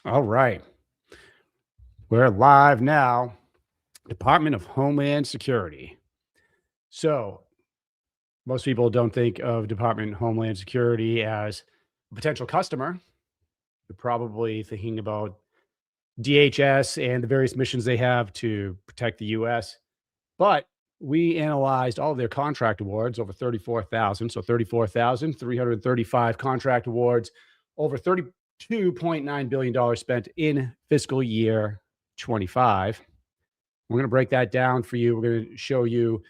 All right. We're live now. Department of Homeland Security. So, most people don't think of Department of Homeland Security as a potential customer. They're probably thinking about DHS and the various missions they have to protect the US. But we analyzed all of their contract awards, over 34,000. So 34,335 contract awards, over $32.9 billion spent in fiscal year 25. We're going to break that down for you. We're going to show you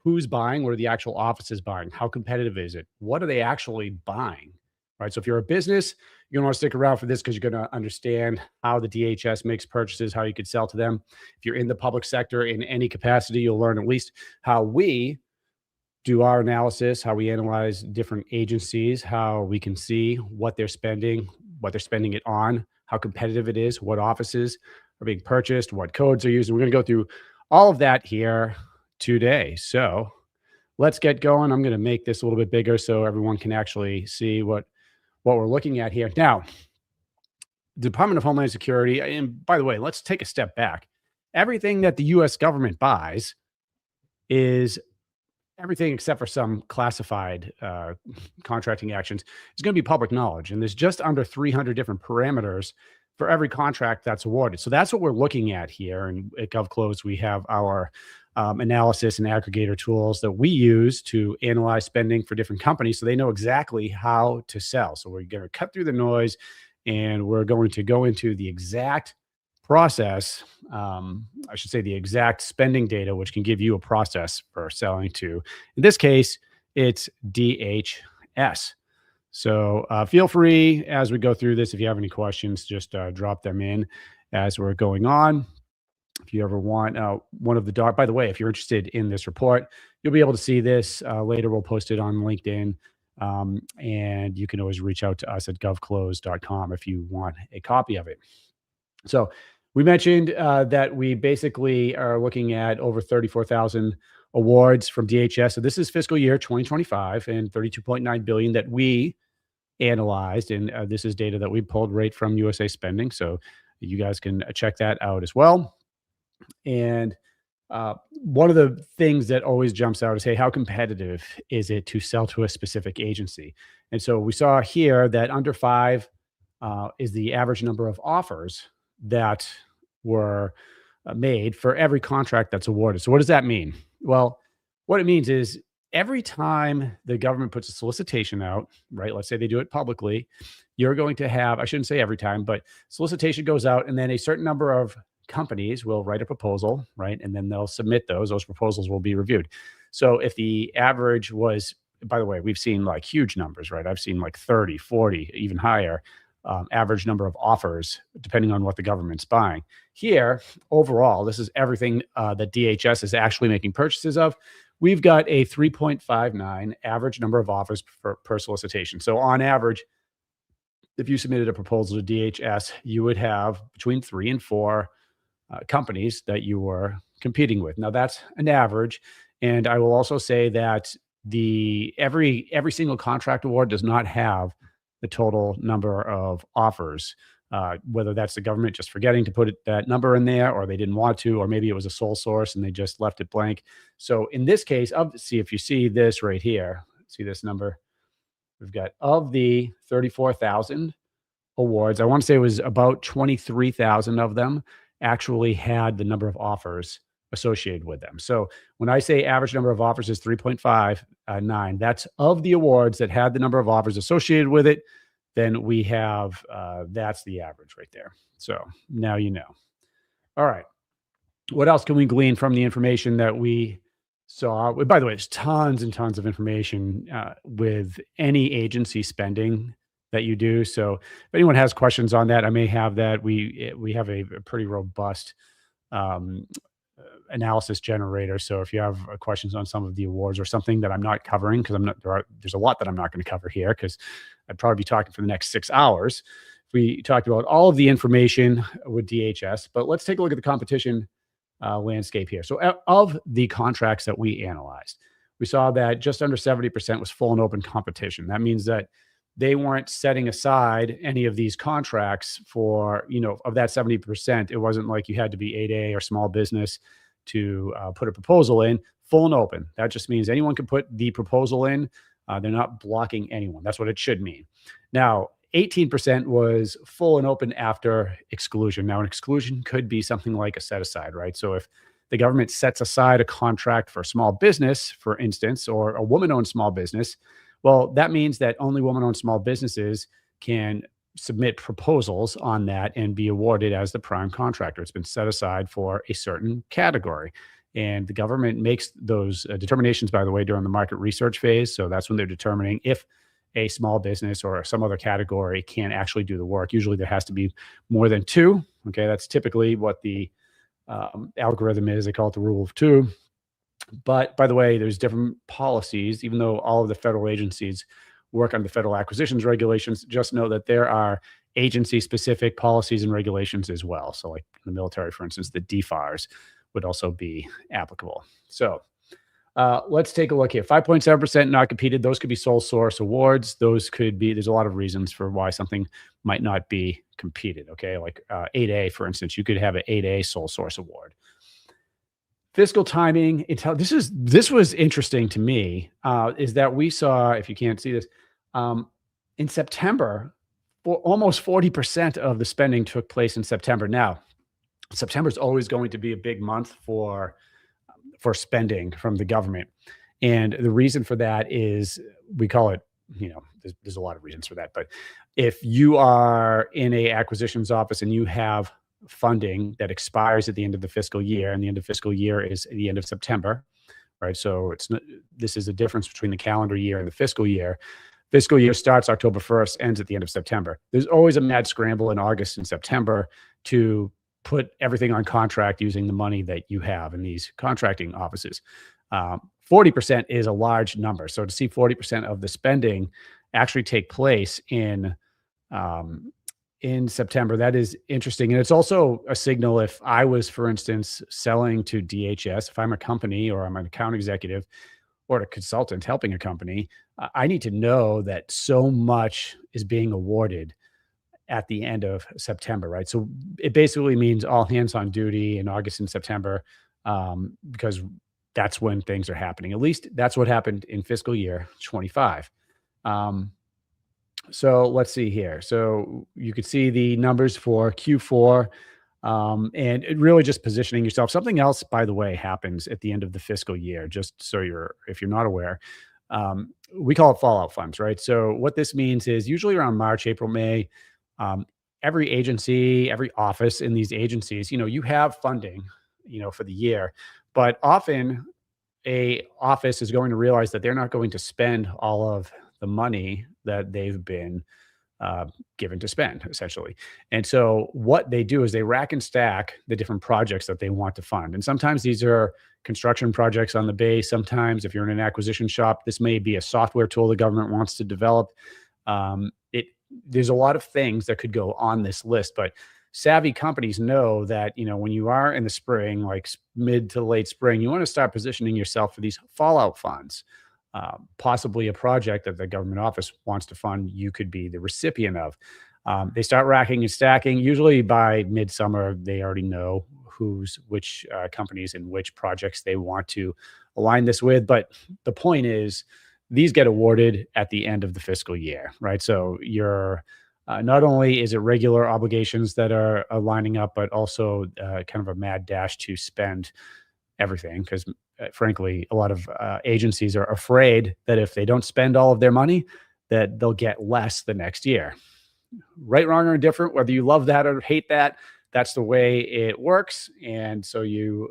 who's buying, what are the actual offices buying, how competitive is it, what are they actually buying, right? So if you're a business, you're going to want to stick around for this because you're going to understand how the DHS makes purchases, how you could sell to them. If you're in the public sector in any capacity, you'll learn at least how we do our analysis, how we analyze different agencies, how we can see what they're spending it on, how competitive it is, what offices are being purchased, what codes are used. And we're going to go through all of that here today. So let's get going. I'm going to make this a little bit bigger so everyone can actually see what we're looking at here. Now, the Department of Homeland Security, and by the way, let's take a step back. Everything that the US government buys is everything except for some classified contracting actions is going to be public knowledge. And there's just under 300 different parameters for every contract that's awarded. So that's what we're looking at here. And at GovClose, we have our analysis and aggregator tools that we use to analyze spending for different companies so they know exactly how to sell. So we're going to cut through the noise and we're going to go into the exact process, I should say the exact spending data, which can give you a process for selling to, in this case, it's DHS. So feel free as we go through this, if you have any questions, just drop them in as we're going on. If you ever want one of the by the way, if you're interested in this report, you'll be able to see this later. We'll post it on LinkedIn. And you can always reach out to us at govclose.com if you want a copy of it. So we mentioned that we basically are looking at over 34,000 awards from DHS. So this is fiscal year 2025 and 32.9 billion that we analyzed. And this is data that we pulled right from USA Spending. So you guys can check that out as well. And one of the things that always jumps out is, hey, how competitive is it to sell to a specific agency? And so we saw here that under 5 is the average number of offers that were made for every contract that's awarded. So what does that mean? Well, what it means is every time the government puts a solicitation out, right? Let's say they do it publicly, you're going to have, I shouldn't say every time, but solicitation goes out and then a certain number of companies will write a proposal, right? And then they'll submit those proposals will be reviewed. So if the average was, by the way, we've seen like huge numbers, right? I've seen like 30, 40, even higher average number of offers, depending on what the government's buying. Here, overall, this is everything that DHS is actually making purchases of. We've got a 3.59 average number of offers per solicitation. So on average, if you submitted a proposal to DHS, you would have between 3 and 4 companies that you were competing with. Now that's an average. And I will also say that every single contract award does not have the total number of offers, whether that's the government just forgetting to put that number in there, or they didn't want to, or maybe it was a sole source and they just left it blank. So in this case, see if you see this right here, see this number, we've got of the 34,000 awards, I want to say it was about 23,000 of them actually had the number of offers associated with them. So when I say average number of offers is 3.59, that's of the awards that had the number of offers associated with it, then we have, that's the average right there. So now you know. All right. What else can we glean from the information that we saw? By the way, there's tons and tons of information with any agency spending that you do. So if anyone has questions on that, I may have that. We have a pretty robust analysis generator. So if you have questions on some of the awards or something that I'm not covering, because there's a lot that I'm not going to cover here, because I'd probably be talking for the next 6 hours. We talked about all of the information with DHS, but let's take a look at the competition landscape here. So of the contracts that we analyzed, we saw that just under 70% was full and open competition. That means that they weren't setting aside any of these contracts for, of that 70%. It wasn't like you had to be 8A or small business to put a proposal in. Full and open. That just means anyone can put the proposal in. They're not blocking anyone. That's what it should mean. Now, 18% was full and open after exclusion. Now, an exclusion could be something like a set aside, right? So if the government sets aside a contract for a small business, for instance, or a woman-owned small business, well, that means that only woman-owned small businesses can submit proposals on that and be awarded as the prime contractor. It's been set aside for a certain category. And the government makes those determinations, by the way, during the market research phase. So that's when they're determining if a small business or some other category can actually do the work. Usually there has to be more than two. Okay, that's typically what the algorithm is. They call it the rule of two. But by the way, there's different policies, even though all of the federal agencies work on the federal acquisitions regulations. Just know that there are agency specific policies and regulations as well. So like in the military, for instance, the DFARS would also be applicable. So let's take a look here. 5.7% not competed. Those could be sole source awards. Those could be, there's a lot of reasons for why something might not be competed. Okay. Like 8A, for instance, you could have an 8A sole source award. Fiscal timing. This was interesting to me, is that we saw, if you can't see this, in September, almost 40% of the spending took place in September. Now, September is always going to be a big month for spending from the government. And the reason for that is we call it, there's a lot of reasons for that. But if you are in a acquisitions office and you have funding that expires at the end of the fiscal year, and the end of fiscal year is the end of September, right? So this is a difference between the calendar year and the fiscal year. Fiscal year starts October 1st, ends at the end of September. There's always a mad scramble in August and September to put everything on contract using the money that you have in these contracting offices. 40% is a large number. So to see 40% of the spending actually take place in September, that is interesting. And it's also a signal if I was, for instance, selling to DHS, if I'm a company or I'm an account executive or a consultant helping a company, I need to know that so much is being awarded at the end of September, right? So it basically means all hands on duty in August and September, because that's when things are happening. At least that's what happened in fiscal year 25. So let's see here. So you could see the numbers for Q4, and it really just positioning yourself. Something else, by the way, happens at the end of the fiscal year, just so if you're not aware. We call it fallout funds, right? So what this means is usually around March, April, May, every agency, every office in these agencies, you have funding, for the year, but often a office is going to realize that they're not going to spend all of the money that they've been given to spend, essentially. And so what they do is they rack and stack the different projects that they want to fund. And sometimes these are construction projects on the base. Sometimes if you're in an acquisition shop, this may be a software tool the government wants to develop. There's a lot of things that could go on this list, but savvy companies know that, when you are in the spring, like mid to late spring, you want to start positioning yourself for these fallout funds. Possibly a project that the government office wants to fund, you could be the recipient of. They start racking and stacking. Usually by midsummer, they already know which companies and which projects they want to align this with. But the point is, these get awarded at the end of the fiscal year, right? So you're not only is it regular obligations that are lining up, but also kind of a mad dash to spend everything, because frankly, a lot of agencies are afraid that if they don't spend all of their money, that they'll get less the next year. Right, wrong, or indifferent, whether you love that or hate that, that's the way it works. And so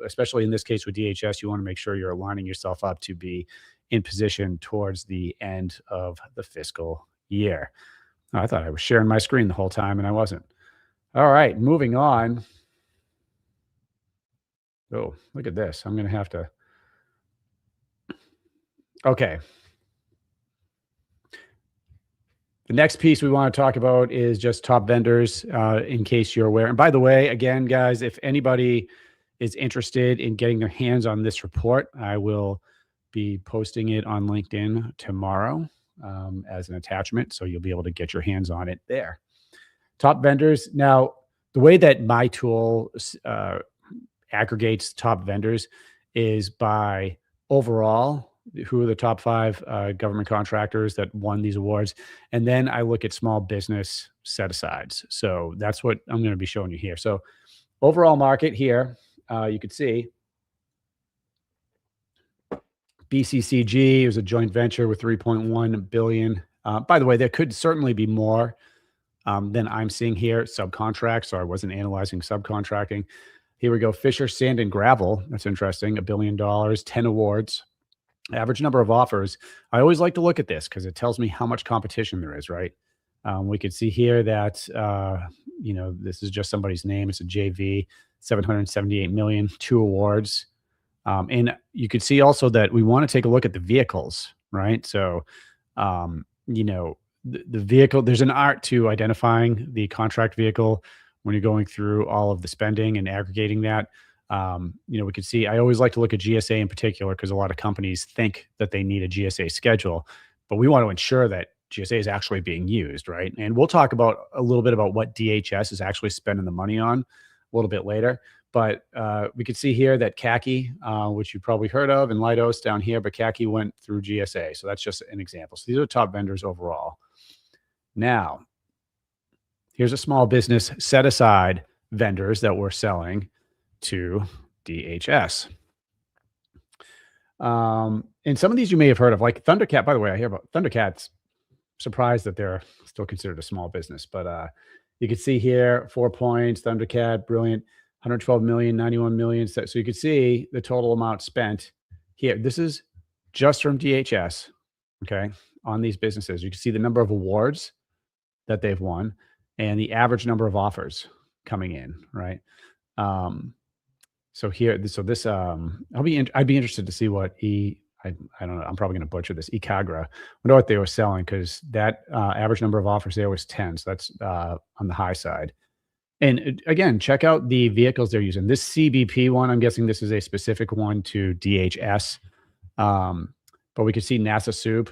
especially in this case with DHS, you want to make sure you're aligning yourself up to be in position towards the end of the fiscal year. Oh, I thought I was sharing my screen the whole time and I wasn't. All right, moving on. Oh, look at this. I'm going to have to. Okay. The next piece we want to talk about is just top vendors, in case you're aware. And by the way, again, guys, if anybody is interested in getting their hands on this report, I will be posting it on LinkedIn tomorrow. as an attachment. So you'll be able to get your hands on it there. Top vendors. Now, the way that my tool aggregates top vendors is by overall who are the top five government contractors that won these awards. And then I look at small business set asides. So that's what I'm going to be showing you here. So overall market here, you could see BCCG is a joint venture with 3.1 billion. By the way, there could certainly be more than I'm seeing here. Subcontracts, so I wasn't analyzing subcontracting. Here we go. Fisher Sand and Gravel. That's interesting. $1 billion, 10 awards. Average number of offers. I always like to look at this because it tells me how much competition there is, right? We could see here that, this is just somebody's name. It's a JV, 778 million, 2 awards. And you could see also that we want to take a look at the vehicles, right? So, the vehicle, there's an art to identifying the contract vehicle when you're going through all of the spending and aggregating that. We could see, I always like to look at GSA in particular because a lot of companies think that they need a GSA schedule, but we want to ensure that GSA is actually being used, right? And we'll talk about a little bit about what DHS is actually spending the money on a little bit later. But we could see here that khaki, which you probably heard of, and Leidos down here, but khaki went through GSA. So that's just an example. So these are top vendors overall. Now, here's a small business set aside vendors that we're selling to DHS. And some of these you may have heard of, like Thundercat. By the way, I hear about Thundercats. Surprised that they're still considered a small business, but you can see here 4 points. Thundercat, brilliant, 112 million, 91 million. So you can see the total amount spent here. This is just from DHS, okay, on these businesses. You can see the number of awards that they've won and the average number of offers coming in, right? So here, I'd be interested to see what I don't know. I'm probably going to butcher this. Ikagra. I wonder what they were selling because that average number of offers there was 10. So that's on the high side. And again, check out the vehicles they're using. This CBP one, I'm guessing this is a specific one to DHS. But we could see NASA Soup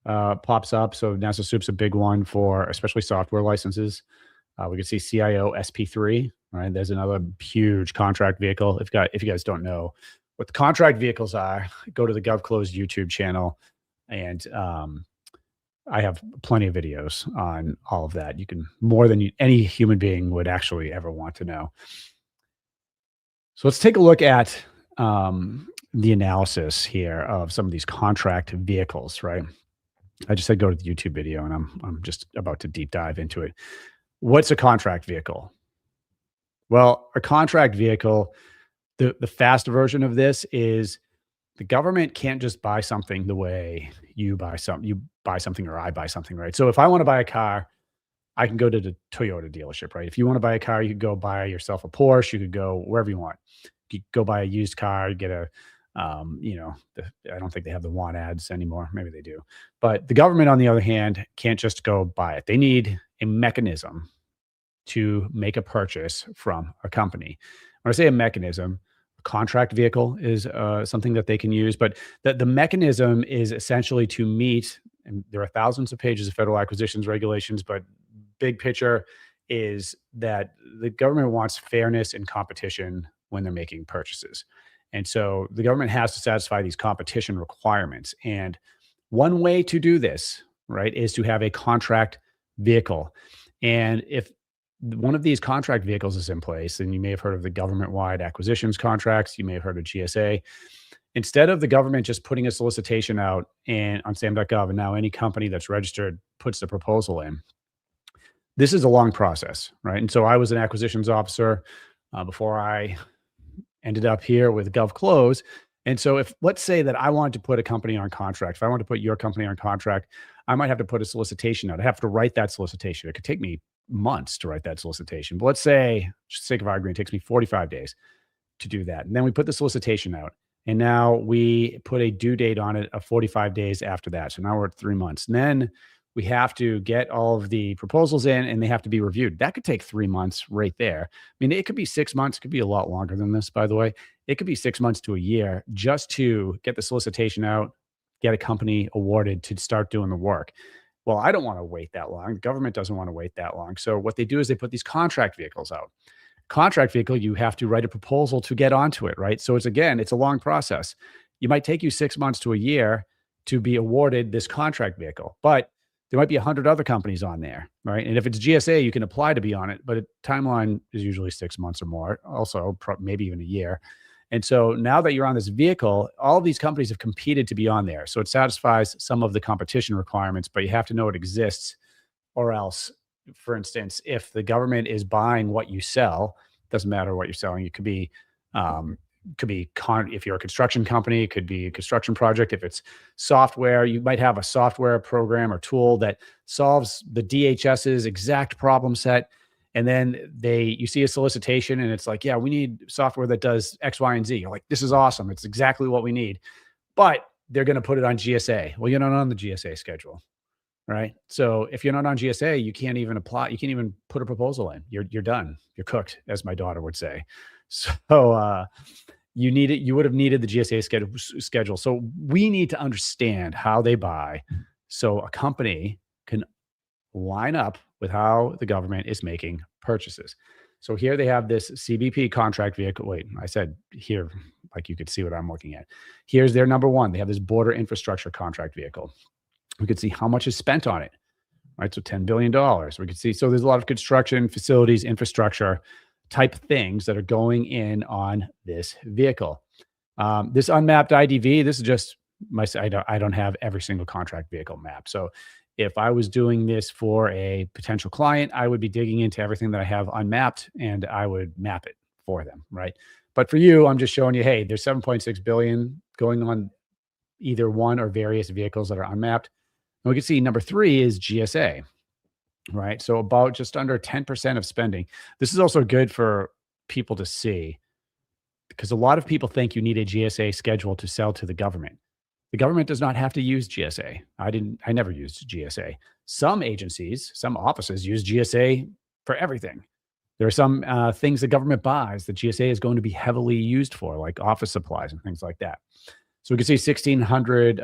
pops up. So NASA Soup's a big one for especially software licenses. We could see CIO SP3. Right, there's another huge contract vehicle. If you guys don't know what the contract vehicles are, go to the GovClose YouTube channel, and I have plenty of videos on all of that. You can more than any human being would actually ever want to know. So let's take a look at the analysis here of some of these contract vehicles. Right, I just said go to the YouTube video, and I'm just about to deep dive into it. What's a contract vehicle? Well, a contract vehicle, the fast version of this is the government can't just buy something the way you buy something or I buy something, right? So if I want to buy a car, I can go to the Toyota dealership, right? If you want to buy a car, you could go buy yourself a Porsche. You could go wherever you want. You could go buy a used car, get a, I don't think they have the want ads anymore. Maybe they do. But the government, on the other hand, can't just go buy it. They need a mechanism to make a purchase from a company. When I say a mechanism, a contract vehicle is something that they can use, but the mechanism is essentially to meet, and there are thousands of pages of federal acquisitions regulations, but big picture is that the government wants fairness and competition when they're making purchases. And so the government has to satisfy these competition requirements. And one way to do this, right, is to have a contract vehicle. And if one of these contract vehicles is in place, and you may have heard of the government-wide acquisitions contracts, you may have heard of GSA. Instead of the government just putting a solicitation out and on SAM.gov, and now any company that's registered puts the proposal in, this is a long process, right? And so I was an acquisitions officer before I ended up here with GovClose. And so if, let's say that I wanted to put a company on contract, if I want to put your company on contract, I might have to put a solicitation out. I have to write that solicitation. It could take me months to write that solicitation. But let's say, just for the sake of argument, it takes me 45 days to do that. And then we put the solicitation out. And now we put a due date on it of 45 days after that. So now we're at 3 months. And then we have to get all of the proposals in and they have to be reviewed. That could take 3 months right there. I mean, it could be 6 months. It could be a lot longer than this, by the way. It could be 6 months to a year just to get the solicitation out, get a company awarded to start doing the work. Well, I don't want to wait that long. The government doesn't want to wait that long. So what they do is they put these contract vehicles out. Contract vehicle, you have to write a proposal to get onto it, right? So it's a long process. You might take you 6 months to a year to be awarded this contract vehicle, but there might be 100 other companies on there, right? And if it's GSA, you can apply to be on it, but timeline is usually 6 months or more, also maybe even a year. And so now that you're on this vehicle, all of these companies have competed to be on there. So it satisfies some of the competition requirements, but you have to know it exists, or else, for instance, if the government is buying what you sell, doesn't matter what you're selling. It if you're a construction company, it could be a construction project. If it's software, you might have a software program or tool that solves the DHS's exact problem set. And then you see a solicitation and it's like, yeah, we need software that does X, Y, and Z. You're like, this is awesome. It's exactly what we need. But they're going to put it on GSA. Well, you're not on the GSA schedule, right? So if you're not on GSA, you can't even apply. You can't even put a proposal in. You're done. You're cooked, as my daughter would say. So you would have needed the GSA schedule. So we need to understand how they buy, so a company can line up with how the government is making purchases. So here they have this CBP contract vehicle. Wait, I said here, like you could see what I'm looking at. Here's their number one. They have this border infrastructure contract vehicle. We could see how much is spent on it, right? So $10 billion. We could see, so there's a lot of construction, facilities, infrastructure type things that are going in on this vehicle. This unmapped IDV, this is just I don't have every single contract vehicle map. So if I was doing this for a potential client, I would be digging into everything that I have unmapped and I would map it for them, right? But for you, I'm just showing you, hey, there's 7.6 billion going on either one or various vehicles that are unmapped. And we can see number 3 is GSA, right? So about just under 10% of spending. This is also good for people to see, because a lot of people think you need a GSA schedule to sell to the government. The government does not have to use GSA. I never used GSA. Some agencies, some offices use GSA for everything. There are some things the government buys that GSA is going to be heavily used for, like office supplies and things like that. So we can see 1,600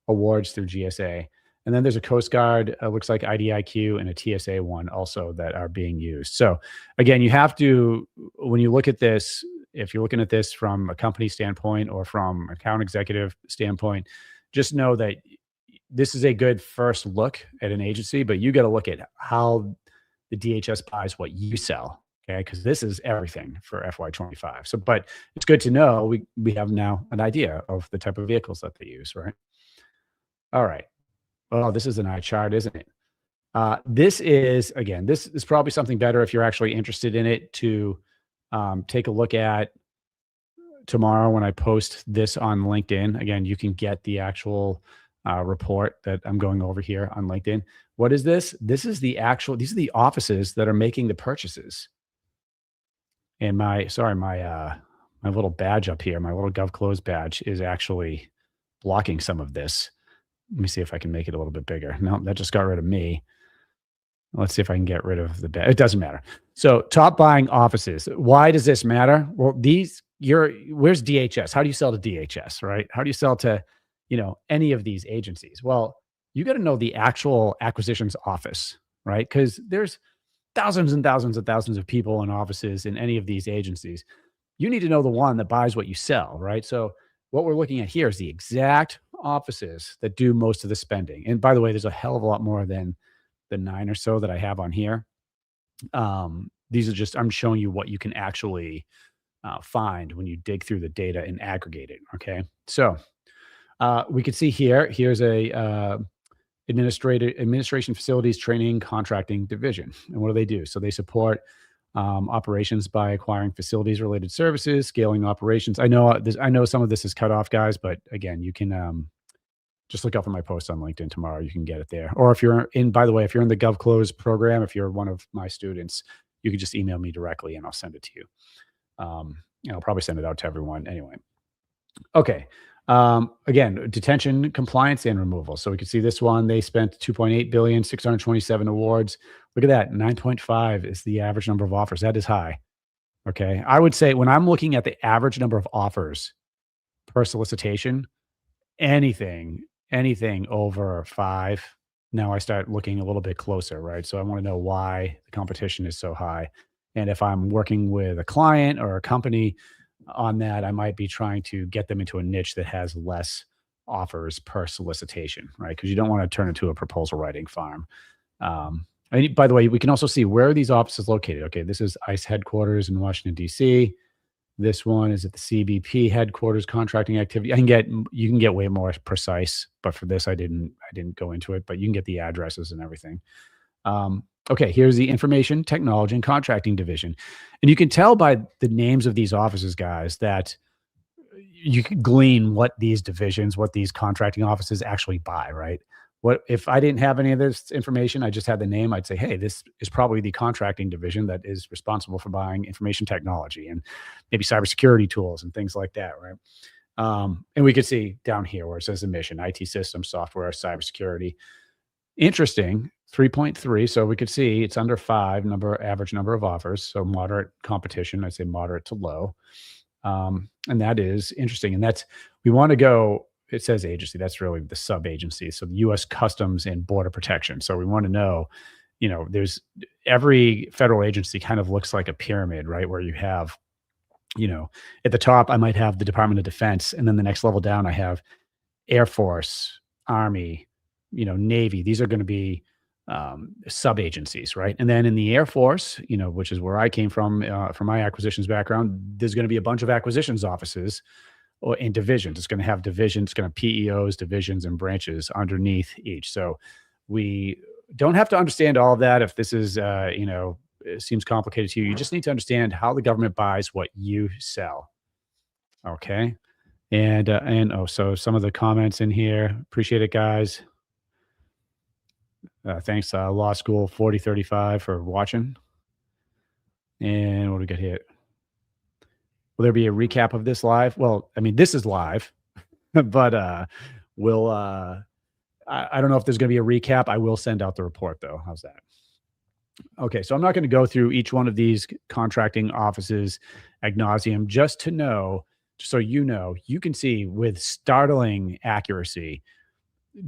awards through GSA. And then there's a Coast Guard, looks like IDIQ, and a TSA one also that are being used. So again, you have to, when you look at this, if you're looking at this from a company standpoint or from an account executive standpoint, just know that this is a good first look at an agency, but you got to look at how the DHS buys what you sell. Okay. Because this is everything for FY25. So, but it's good to know we have now an idea of the type of vehicles that they use, right? All right. Oh, this is an eye chart, isn't it? This is probably something better if you're actually interested in it to take a look at tomorrow when I post this on LinkedIn. Again, you can get the actual report that I'm going over here on LinkedIn. What is this? These are the offices that are making the purchases. And my little badge up here, my little GovClose badge is actually blocking some of this. Let me see if I can make it a little bit bigger. No, that just got rid of me. Let's see if I can get rid of the badge. It doesn't matter. So top buying offices. Why does this matter? Well, where's DHS? How do you sell to DHS, right? How do you sell to, any of these agencies? Well, you got to know the actual acquisitions office, right? Because there's thousands and thousands and thousands of people in offices in any of these agencies. You need to know the one that buys what you sell, right? So what we're looking at here is the exact offices that do most of the spending. And by the way, there's a hell of a lot more than the 9 or so that I have on here. These are just, I'm showing you what you can actually find when you dig through the data and aggregate it. Okay. So we could see here's a administration facilities training contracting division. And what do? So they support operations by acquiring facilities related services, scaling operations. I know some of this is cut off, guys, but again, you can just look up for my post on LinkedIn tomorrow. You can get it there. Or if you're in, by the way, if you're in the GovClose program, if you're one of my students, you can just email me directly and I'll send it to you. I'll probably send it out to everyone anyway. Okay. Again, detention, compliance, and removal. So we can see this one, they spent 2.8 billion, 627 awards. Look at that. 9.5 is the average number of offers. That is high. Okay. I would say when I'm looking at the average number of offers per solicitation, anything, anything over 5, now I start looking a little bit closer, right? So I wanna know why the competition is so high. And if I'm working with a client or a company on that, I might be trying to get them into a niche that has less offers per solicitation, right? Because you don't wanna turn into a proposal writing farm. And by the way, we can also see where are these offices located. Okay, this is ICE headquarters in Washington, D.C. This one is at the CBP headquarters contracting activity. You can get way more precise, but for this I didn't go into it, but you can get the addresses and everything. Okay, here's the Information Technology and Contracting Division. And you can tell by the names of these offices, guys, that you can glean what these divisions, what these contracting offices actually buy, right? What if I didn't have any of this information, I just had the name, I'd say, hey, this is probably the contracting division that is responsible for buying information technology and maybe cybersecurity tools and things like that, right? And we could see down here where it says the mission, IT systems, software, cybersecurity. Interesting, 3.3. So we could see it's under 5 average number of offers. So moderate competition, I'd say moderate to low. And that is interesting. And we want to go, it says agency, that's really the sub agency. So the US Customs and Border Protection. So we want to know, there's every federal agency kind of looks like a pyramid, right? Where you have, at the top, I might have the Department of Defense. And then the next level down, I have Air Force, Army, Navy. These are going to be sub agencies, right? And then in the Air Force, which is where I came from my acquisitions background, there's going to be a bunch of acquisitions offices or in divisions. It's going to have divisions, it's going to have PEOs, divisions, and branches underneath each. So we don't have to understand all of that. If this is, it seems complicated to you, you just need to understand how the government buys what you sell. Okay. So some of the comments in here, appreciate it, guys. Thanks, Law School 4035 for watching. And what do we got here? Will there be a recap of this live? Well, I mean, this is live, but I don't know if there's going to be a recap. I will send out the report, though. How's that? Okay, so I'm not going to go through each one of these contracting offices ad nauseum, just so you can see with startling accuracy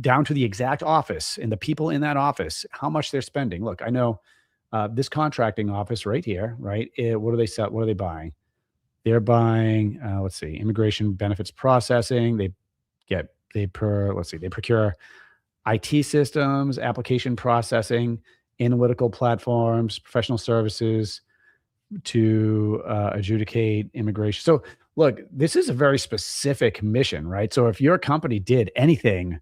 down to the exact office and the people in that office, how much they're spending. Look, I know this contracting office right here, right? What do they sell? What are they buying? They're buying, let's see, immigration benefits processing. They procure IT systems, application processing, analytical platforms, professional services to adjudicate immigration. So look, this is a very specific mission, right? So if your company did anything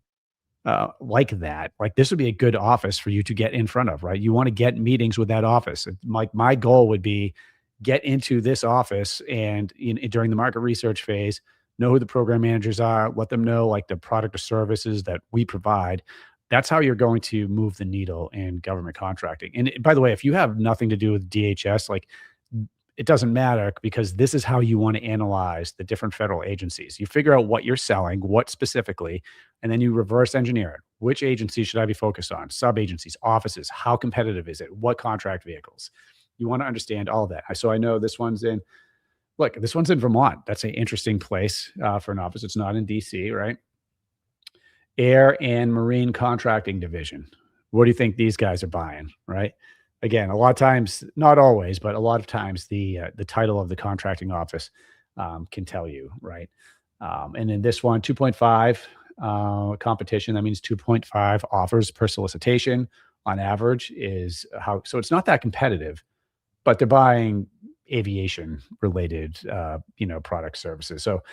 like that, like this would be a good office for you to get in front of, right? You want to get meetings with that office. Like my goal would be get into this office and during the market research phase, know who the program managers are, let them know like the product or services that we provide. That's how you're going to move the needle in government contracting. And by the way, if you have nothing to do with DHS, like it doesn't matter because this is how you want to analyze the different federal agencies. You figure out what you're selling, what specifically, and then you reverse engineer it. Which agency should I be focused on? Sub-agencies, offices, how competitive is it? What contract vehicles? You want to understand all of that. So I know this one's in Vermont. That's an interesting place for an office. It's not in DC, right? Air and Marine Contracting Division. What do you think these guys are buying, right? Again, a lot of times, not always, but a lot of times the title of the contracting office can tell you, right? And in this one, 2.5 competition, that means 2.5 offers per solicitation on average so it's not that competitive, but they're buying aviation related, product services. So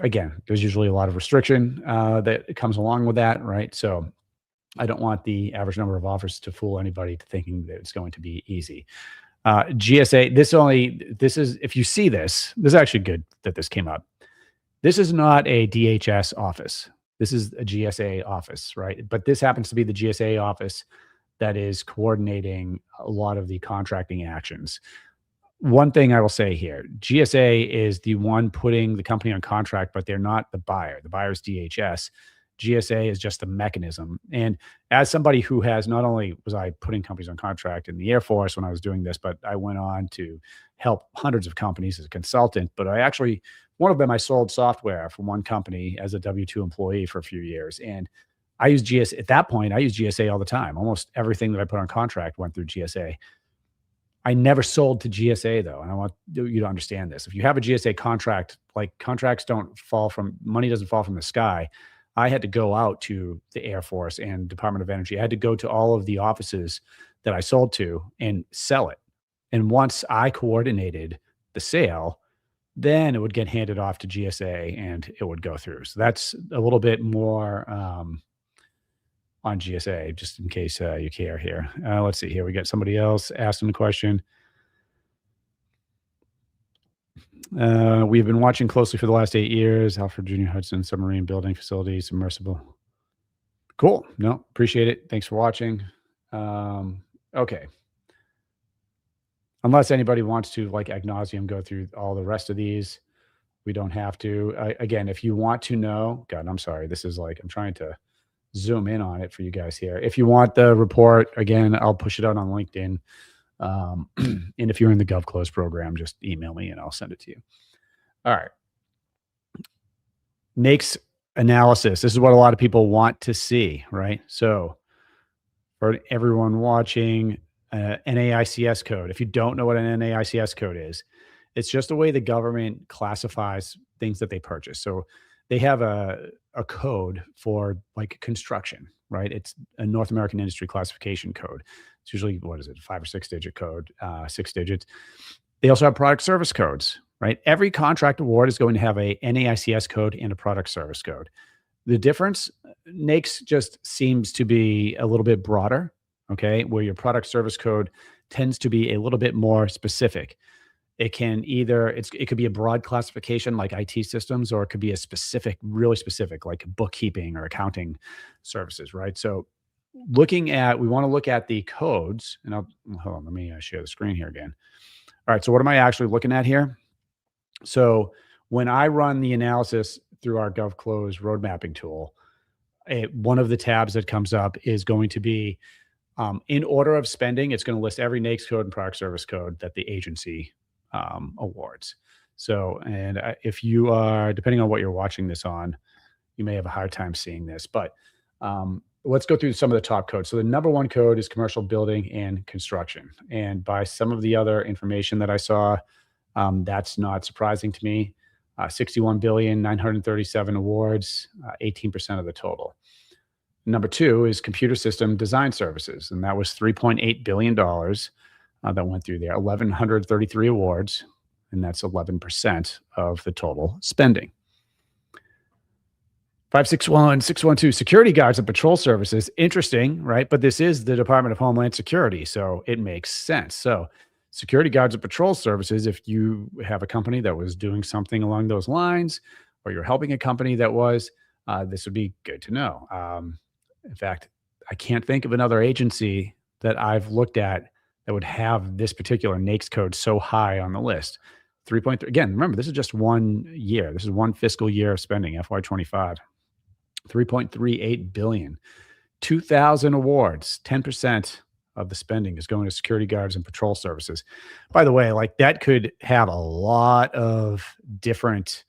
again, there's usually a lot of restriction that comes along with that, right? So I don't want the average number of offers to fool anybody to thinking that it's going to be easy. GSA, if you see this is actually good that this came up. This is not a DHS office. This is a GSA office, right? But this happens to be the GSA office that is coordinating a lot of the contracting actions. One thing I will say here, GSA is the one putting the company on contract, but they're not the buyer. The buyer is DHS. GSA is just the mechanism. And as somebody who has, not only was I putting companies on contract in the Air Force when I was doing this, but I went on to help hundreds of companies as a consultant, but I actually One of them, I sold software from one company as a W-2 employee for a few years, and I used GSA at that point. I used GSA all the time. Almost everything that I put on contract went through GSA. I never sold to GSA though, and I want you to understand this. If you have a GSA contract, like contracts don't fall from money doesn't fall from the sky. I had to go out to the Air Force and Department of Energy. I had to go to all of the offices that I sold to and sell it. And once I coordinated the sale, then it would get handed off to GSA and it would go through. So that's a little bit more on GSA, just in case you care here. Let's see here. We got somebody else asking the question. We've been watching closely for the last 8 years. Alfred Junior Hudson submarine building facility, submersible. Cool. No, appreciate it. Thanks for watching. Okay. Unless anybody wants to, like ad nauseum, go through all the rest of these, we don't have to. Again, if you want to know, God, I'm sorry. This is like, I'm trying to zoom in on it for you guys here. If you want the report, again, I'll push it out on LinkedIn. And if you're in the GovClose program, just email me and I'll send it to you. All right. NAICS analysis. This is what a lot of people want to see, right? So for everyone watching, NAICS code. If you don't know what an NAICS code is, it's just a way the government classifies things that they purchase. So they have a code for like construction, right? It's a North American Industry Classification Code. It's usually, what is it, 5 or 6 digit code, 6 digits. They also have product service codes, right? Every contract award is going to have a NAICS code and a product service code. The difference, NAICS just seems to be a little bit broader, okay? Where your product service code tends to be a little bit more specific. It can either, it could be a broad classification like IT systems, or it could be a specific, really specific, like bookkeeping or accounting services, right? So we want to look at the codes, and hold on, let me share the screen here again. All right, so what am I actually looking at here? So when I run the analysis through our GovClose road mapping tool, one of the tabs that comes up is going to be in order of spending. It's going to list every NAICS code and product service code that the agency awards. So, and if you are, depending on what you're watching this on, you may have a hard time seeing this, but let's go through some of the top codes. So the number one code is commercial building and construction. And by some of the other information that I saw, that's not surprising to me. 61,937 awards, 18% of the total. Number two is computer system design services, and that was $3.8 billion that went through there. 1,133 awards, and that's 11% of the total spending. 561-612, security guards and patrol services. Interesting, right? But this is the Department of Homeland Security, so it makes sense. So security guards and patrol services, if you have a company that was doing something along those lines, or you're helping a company that was, this would be good to know. In fact, I can't think of another agency that I've looked at that would have this particular NAICS code so high on the list. 3.3, again, remember, this is just 1 year. This is one fiscal year of spending, FY25. 3.38 billion, 2,000 awards, 10% of the spending is going to security guards and patrol services. By the way, like that could have a lot of different,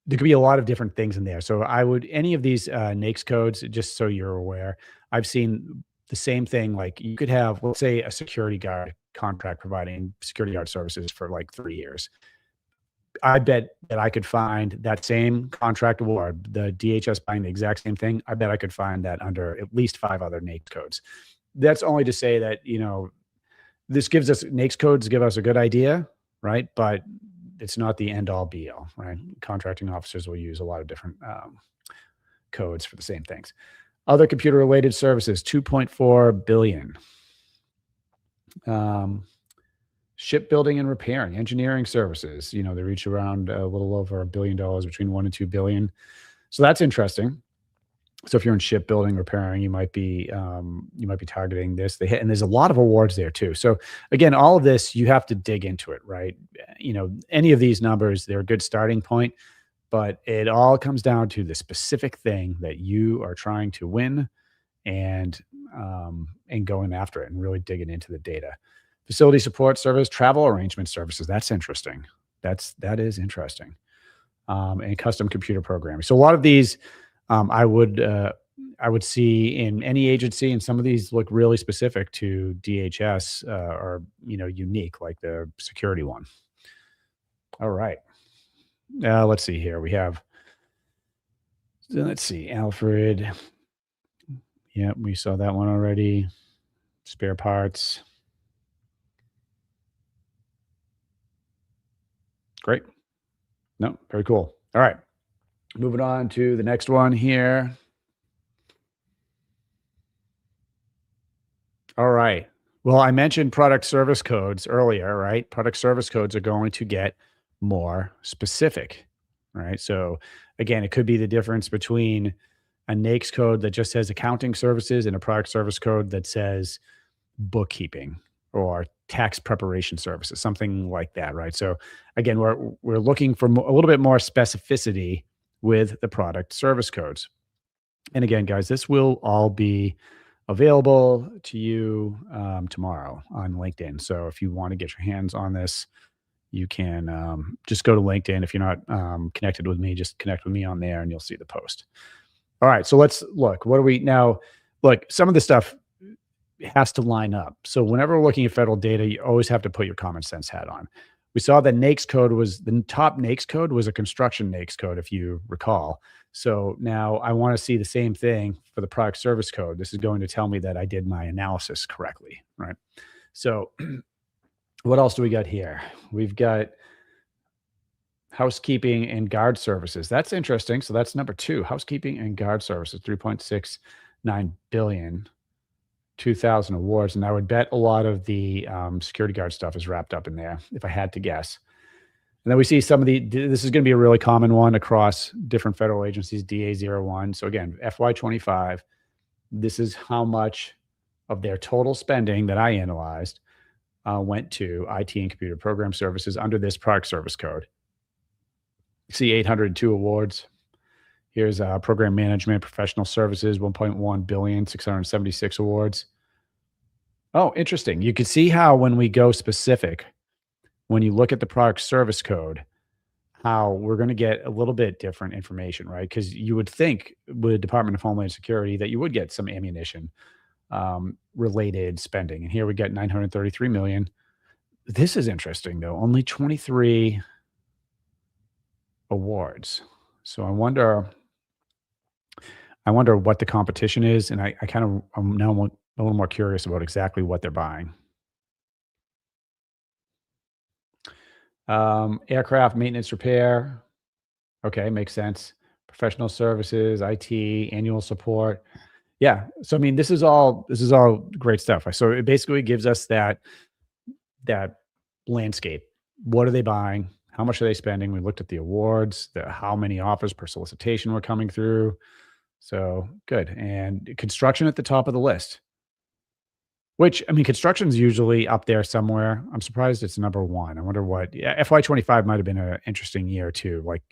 there could be a lot of different things in there. So any of these NAICS codes, just so you're aware, I've seen the same thing. Like you could have, let's say, a security guard contract providing security guard services for like 3 years. I bet that I could find that same contract award, the DHS buying the exact same thing. I bet I could find that under at least 5 other NAICS codes. That's only to say that, this gives us, NAICS codes give us a good idea, right? But it's not the end all be all, right? Contracting officers will use a lot of different codes for the same things. Other computer related services, 2.4 billion. Shipbuilding and repairing, engineering services, they reach around a little over $1 billion, between $1 and $2 billion. So that's interesting. So if you're in shipbuilding, repairing, you might be targeting this. And there's a lot of awards there too. So again, all of this, you have to dig into it, right? Any of these numbers, they're a good starting point, but it all comes down to the specific thing that you are trying to win, and going after it and really digging into the data. Facility support service, travel arrangement services. That's interesting. That is interesting. and custom computer programming. So a lot of these, I would see in any agency, and some of these look really specific to DHS, or unique, like the security one. All right, let's see here. We have, let's see, Alfred. Yeah, we saw that one already. Spare parts. Great. No, very cool. All right. Moving on to the next one here. All right. Well, I mentioned product service codes earlier, right? Product service codes are going to get more specific, right? So, again, it could be the difference between a NAICS code that just says accounting services and a product service code that says bookkeeping or tax preparation services, something like that, right? So, again, we're looking for a little bit more specificity with the product service codes. And again, guys, this will all be available to you tomorrow on LinkedIn. So if you want to get your hands on this, you can just go to LinkedIn. If you're not connected with me, just connect with me on there and you'll see the post. All right. So let's look. What do we now? Look, some of the stuff has to line up. So whenever we're looking at federal data, you always have to put your common sense hat on. We saw that NAICS code was the top NAICS code was a construction NAICS code, if you recall. So now I want to see the same thing for the product service code. This is going to tell me that I did my analysis correctly, right? So what else do we got here? We've got housekeeping and guard services. That's interesting. So that's number 2, housekeeping and guard services, 3.69 billion. 2,000 awards, and I would bet a lot of the security guard stuff is wrapped up in there, if I had to guess. And then we see some of this is going to be a really common one across different federal agencies, DA01. So again, FY25, this is how much of their total spending that I analyzed went to IT and computer program services under this product service code. You see 802 awards. Here's program management, professional services, 1.1 billion, 676 awards. Oh, interesting. You can see how when we go specific, when you look at the product service code, how we're going to get a little bit different information, right? Because you would think with Department of Homeland Security that you would get some ammunition related spending. And here we get 933 million. This is interesting, though. Only 23 awards. So I wonder what the competition is, and I'm now a little more curious about exactly what they're buying. Aircraft maintenance repair. Okay, makes sense. Professional services, IT, annual support. Yeah. So I mean, this is all great stuff. So it basically gives us that landscape. What are they buying? How much are they spending? We looked at the awards, how many offers per solicitation were coming through. So good. And construction at the top of the list, which, I mean, construction's usually up there somewhere. I'm surprised it's number 1. I wonder what, FY25 might have been an interesting year too. Like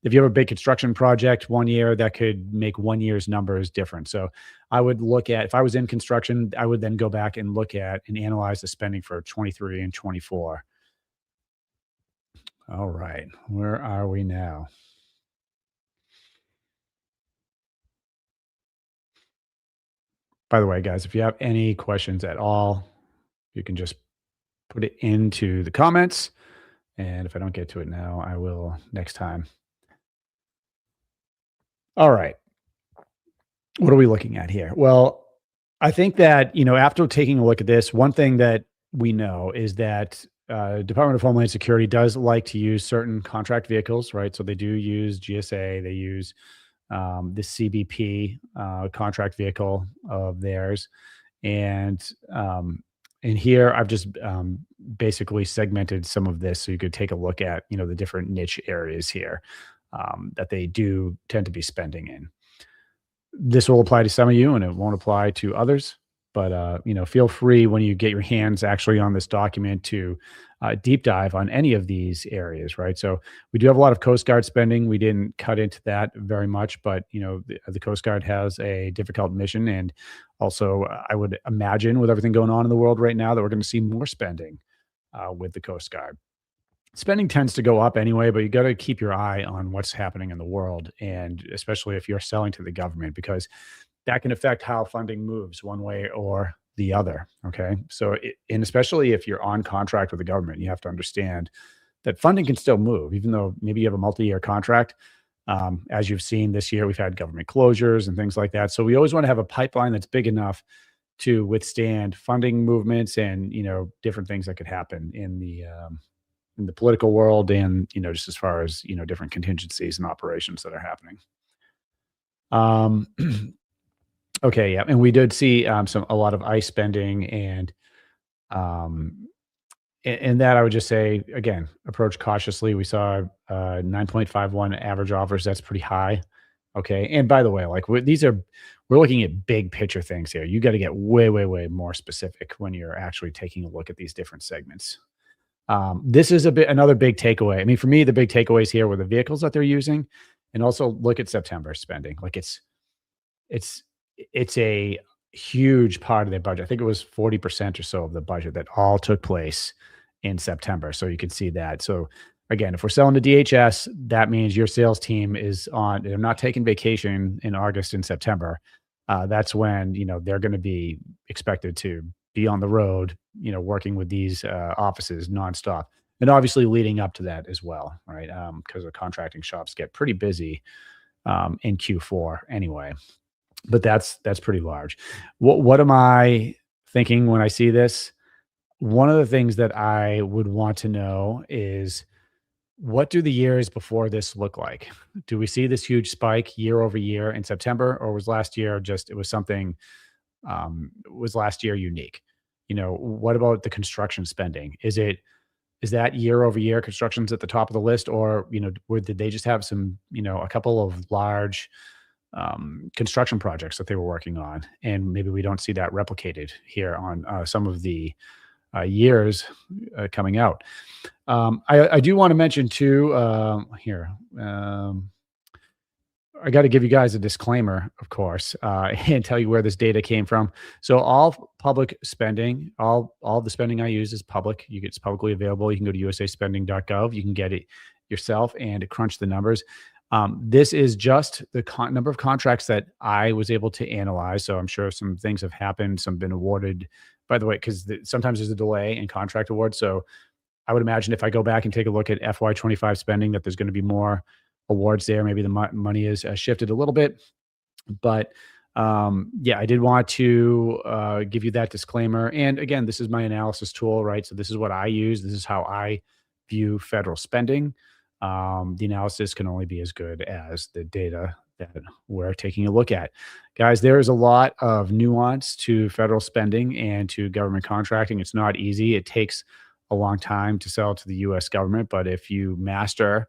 if you have a big construction project one year, that could make one year's numbers different. So I would look at, if I was in construction, I would then go back and look at and analyze the spending for 23 and 24. All right. Where are we now? By the way, guys, if you have any questions at all, you can just put it into the comments. And if I don't get to it now, I will next time. All right. What are we looking at here? Well, I think that, after taking a look at this, one thing that we know is that Department of Homeland Security does like to use certain contract vehicles, right? So they do use GSA, they use this CBP contract vehicle of theirs. And here I've just basically segmented some of this so you could take a look at, the different niche areas here that they do tend to be spending in. This will apply to some of you and it won't apply to others. But, feel free when you get your hands actually on this document to deep dive on any of these areas, right? So we do have a lot of Coast Guard spending. We didn't cut into that very much, but, the Coast Guard has a difficult mission. And also, I would imagine with everything going on in the world right now that we're going to see more spending with the Coast Guard. spending tends to go up anyway, but you got to keep your eye on what's happening in the world, and especially if you're selling to the government, because that can affect how funding moves one way or the other. Okay. So, and especially if you're on contract with the government, you have to understand that funding can still move, even though maybe you have a multi year contract. As you've seen this year, we've had government closures and things like that. So, we always want to have a pipeline that's big enough to withstand funding movements and, different things that could happen in the political world, and, just as far as, different contingencies and operations that are happening. Um, Okay, yeah, and we did see, a lot of ICE spending, and, um, and that I would just say, again, approach cautiously. We saw, 9.51 average offers, that's pretty high, okay, and by the way, like, we're looking at big picture things here. You gotta get way, way, way more specific when you're actually taking a look at these different segments. This is another big takeaway. I mean, for me, the big takeaways here were the vehicles that they're using, and also look at September spending. Like, it's it's a huge part of their budget. I think it was 40% or so of the budget that all took place in September. So you can see that. So again, if we're selling to DHS, that means your sales team they're not taking vacation in August and September. That's when, they're going to be expected to be on the road, working with these offices nonstop. And obviously leading up to that as well, right? Because the contracting shops get pretty busy in Q4 anyway. But that's pretty large. What am I thinking when I see this? One of the things that I would want to know is, what do the years before this look like? Do we see this huge spike year over year in September, or was last year was last year unique? What about the construction spending? Is that year over year construction's at the top of the list, or, did they just have a couple of large construction projects that they were working on, and maybe we don't see that replicated here on some of the years coming out. I do want to mention too here. I got to give you guys a disclaimer, of course, and tell you where this data came from. So all public spending, all the spending I use is public. It's publicly available. You can go to usaspending.gov. You can get it yourself and crunch the numbers. This is just the number of contracts that I was able to analyze. So I'm sure some things have happened, some have been awarded, by the way, because sometimes there's a delay in contract awards. So I would imagine if I go back and take a look at FY25 spending, that there's going to be more awards there. Maybe the money is shifted a little bit. But yeah, I did want to give you that disclaimer. And again, this is my analysis tool, right? So this is what I use. This is how I view federal spending. The analysis can only be as good as the data that we're taking a look at. Guys, there is a lot of nuance to federal spending and to government contracting. It's not easy. It takes a long time to sell to the US government, but if you master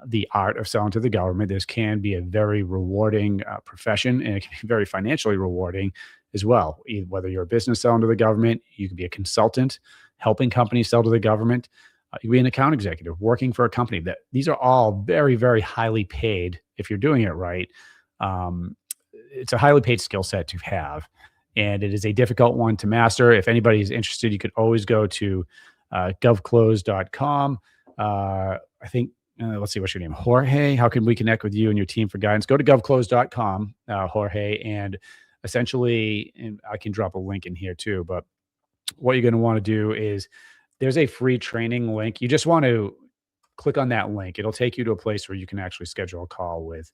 the art of selling to the government, this can be a very rewarding profession, and it can be very financially rewarding as well. Whether you're a business selling to the government, you can be a consultant helping companies sell to the government. You can be an account executive working for a company. These are all very, very highly paid if you're doing it right. It's a highly paid skill set to have, and it is a difficult one to master. If anybody is interested, you could always go to govclose.com. I think, let's see, what's your name? Jorge. How can we connect with you and your team for guidance? Go to govclose.com, Jorge, and essentially, and I can drop a link in here too, but what you're going to want to do is, there's a free training link. You just want to click on that link. It'll take you to a place where you can actually schedule a call with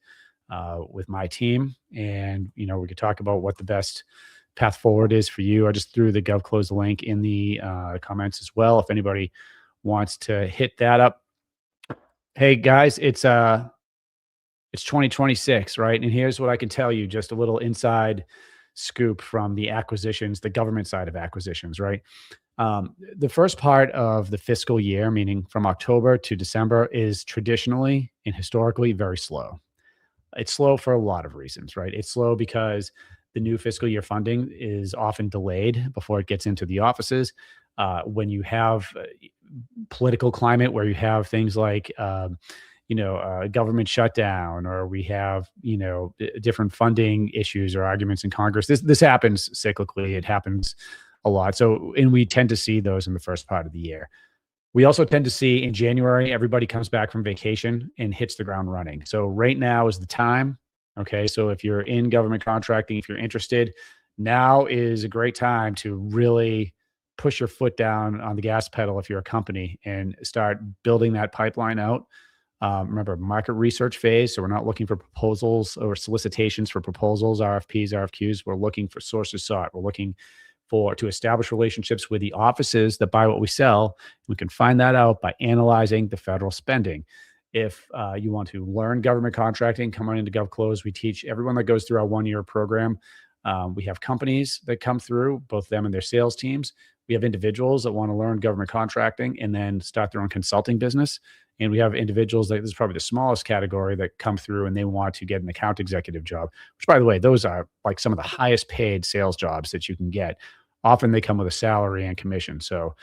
my team, and we could talk about what the best path forward is for you. I just threw the GovClose link in the comments as well, if anybody wants to hit that up. Hey guys, it's 2026, right? And here's what I can tell you, just a little inside scoop from the acquisitions, the government side of acquisitions, right? The first part of the fiscal year, meaning from October to December, is traditionally and historically very slow. It's slow for a lot of reasons, right? It's slow because the new fiscal year funding is often delayed before it gets into the offices. When you have political climate where you have things like, government shutdown, or we have, different funding issues or arguments in Congress. This happens cyclically. It happens a lot. So, and we tend to see those in the first part of the year. We also tend to see in January, everybody comes back from vacation and hits the ground running. So right now is the time. Okay. So if you're in government contracting, if you're interested, now is a great time to really push your foot down on the gas pedal if you're a company and start building that pipeline out. Remember, market research phase. So we're not looking for proposals or solicitations for proposals, RFPs, RFQs. We're looking for sources sought. We're looking to establish relationships with the offices that buy what we sell. We can find that out by analyzing the federal spending. If you want to learn government contracting, come on into GovClose. We teach everyone that goes through our 1-year program. We have companies that come through, both them and their sales teams. We have individuals that want to learn government contracting and then start their own consulting business. And we have individuals that this is probably the smallest category that come through and they want to get an account executive job, which, by the way, those are like some of the highest paid sales jobs that you can get. Often they come with a salary and commission. So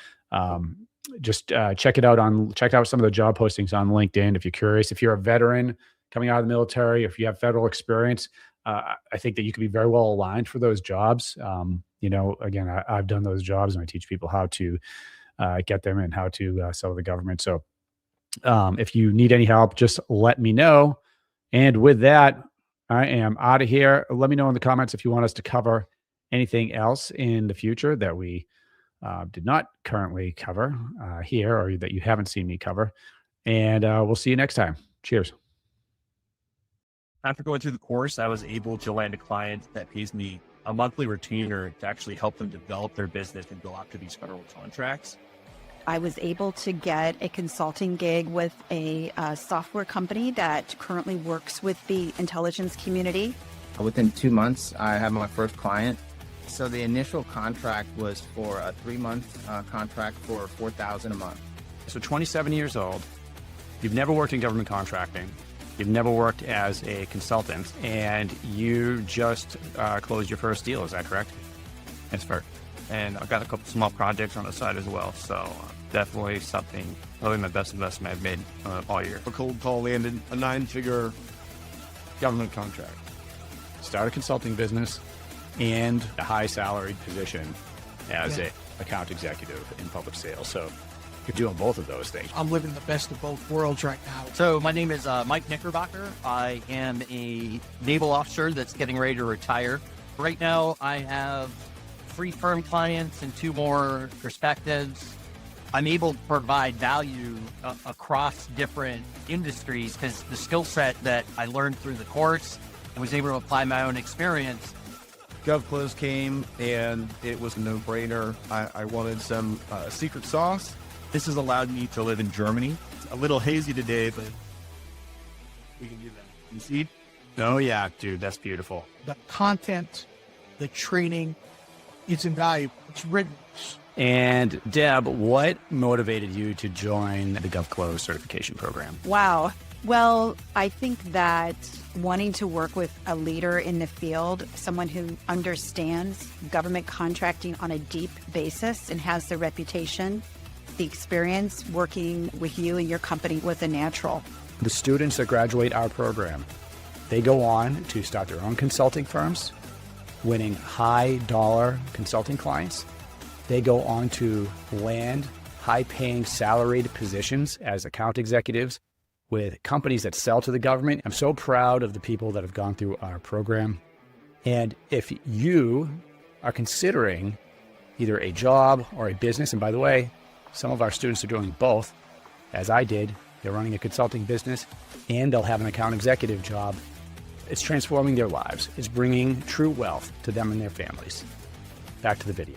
just check out some of the job postings on LinkedIn if you're curious. If you're a veteran coming out of the military, if you have federal experience, I think that you could be very well aligned for those jobs. Again, I've done those jobs and I teach people how to get them and how to sell to the government. So if you need any help, just let me know. And with that, I am out of here. Let me know in the comments if you want us to cover anything else in the future that we did not currently cover here or that you haven't seen me cover. And we'll see you next time. Cheers. After going through the course, I was able to land a client that pays me a monthly retainer to actually help them develop their business and go after these federal contracts. I was able to get a consulting gig with a software company that currently works with the intelligence community. Within 2 months, I have my first client. So the initial contract was for a 3-month contract for $4,000 a month. So 27 years old, you've never worked in government contracting, you've never worked as a consultant, and you just closed your first deal, is that correct? That's fair. And I've got a couple small projects on the side as well. So definitely probably my best investment I've made all year. A cold call landed a 9-figure government contract. Start a consulting business and a high salaried position as a account executive in public sales. So you're doing both of those things. I'm living the best of both worlds right now. So my name is Mike Knickerbocker. I am a naval officer that's getting ready to retire. Right now, I have 3 firm clients and 2 more perspectives. I'm able to provide value across different industries because the skill set that I learned through the course, I was able to apply my own experience. GovClose came and it was a no-brainer. I wanted some secret sauce. This has allowed me to live in Germany. It's a little hazy today, but we can do that. You see? Oh yeah, dude, that's beautiful. The content, the training, it's invaluable. It's written. And Deb, what motivated you to join the GovClose certification program? Wow. Well, I think that wanting to work with a leader in the field, someone who understands government contracting on a deep basis and has the reputation, the experience working with you and your company was a natural. The students that graduate our program, they go on to start their own consulting firms, winning high dollar consulting clients. They go on to land high paying salaried positions as account executives with companies that sell to the government. I'm so proud of the people that have gone through our program. And if you are considering either a job or a business, and by the way, some of our students are doing both, as I did. They're running a consulting business and they'll have an account executive job. It's transforming their lives. It's bringing true wealth to them and their families. Back to the video.